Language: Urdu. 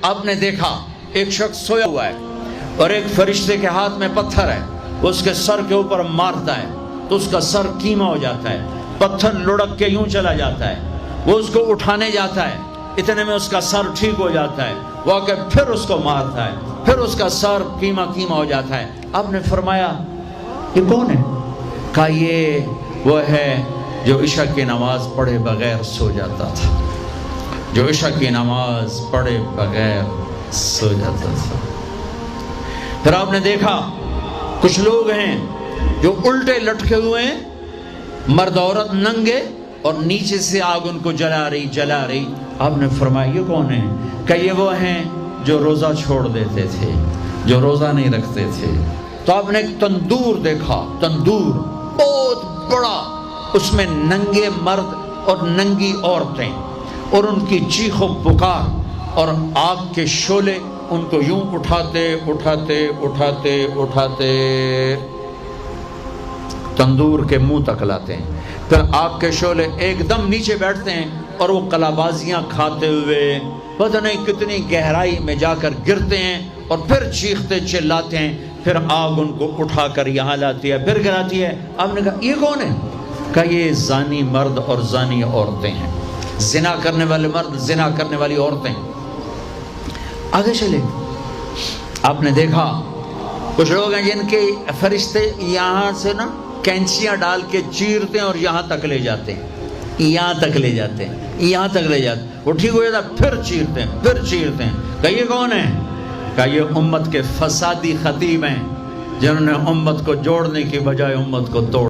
آپ نے دیکھا ایک شخص سویا ہوا ہے اور ایک فرشتے کے ہاتھ میں پتھر ہے، وہ اس کے سر کے اوپر مارتا ہے تو اس کا سر کیما ہو جاتا ہے، پتھر لڑک کے یوں چلا جاتا ہے، وہ اس کو اٹھانے جاتا ہے، اتنے میں اس کا سر ٹھیک ہو جاتا ہے، وہ آ کے پھر اس کو مارتا ہے، پھر اس کا سر کیما کیما ہو جاتا ہے۔ آپ نے فرمایا یہ کون ہے؟ کہا یہ وہ ہے جو عشاء کی نماز پڑھے بغیر سو جاتا تھا، جو عشاء کی نماز پڑھے بغیر سو جاتا تھا۔ پھر آپ نے دیکھا کچھ لوگ ہیں جو الٹے لٹکے ہوئے ہیں، مرد عورت ننگے، اور نیچے سے آگ ان کو جلا رہی۔ آپ نے فرمایا یہ کون ہے؟ کہ یہ وہ ہیں جو روزہ چھوڑ دیتے تھے، جو روزہ نہیں رکھتے تھے۔ تو آپ نے ایک تندور دیکھا، تندور بہت بڑا، اس میں ننگے مرد اور ننگی عورتیں، اور ان کی چیخ و پکار، اور آگ کے شعلے ان کو یوں اٹھاتے تندور کے منہ تک لاتے ہیں، پھر آگ کے شعلے ایک دم نیچے بیٹھتے ہیں اور وہ قلابازیاں کھاتے ہوئے پتہ نہیں کتنی گہرائی میں جا کر گرتے ہیں، اور پھر چیختے چلاتے ہیں، پھر آگ ان کو اٹھا کر یہاں لاتی ہے، پھر گراتی ہے۔ آپ نے کہا یہ کون ہے؟ کہا یہ زانی مرد اور زانی عورتیں ہیں، زنا کرنے والے مرد، زنا کرنے والی عورتیں۔ آگے چلے، آپ نے دیکھا کچھ لوگ ہیں جن کے فرشتے یہاں سے نا کینچیاں ڈال کے چیرتے ہیں اور یہاں تک لے جاتے ہیں، یہاں تک لے جاتے ہیں، وہ ٹھیک ہو جاتا ہے، پھر چیرتے ہیں۔ کہ یہ کون ہے؟ کہ یہ امت کے فسادی خطیب ہیں، جنہوں نے امت کو جوڑنے کی بجائے امت کو توڑ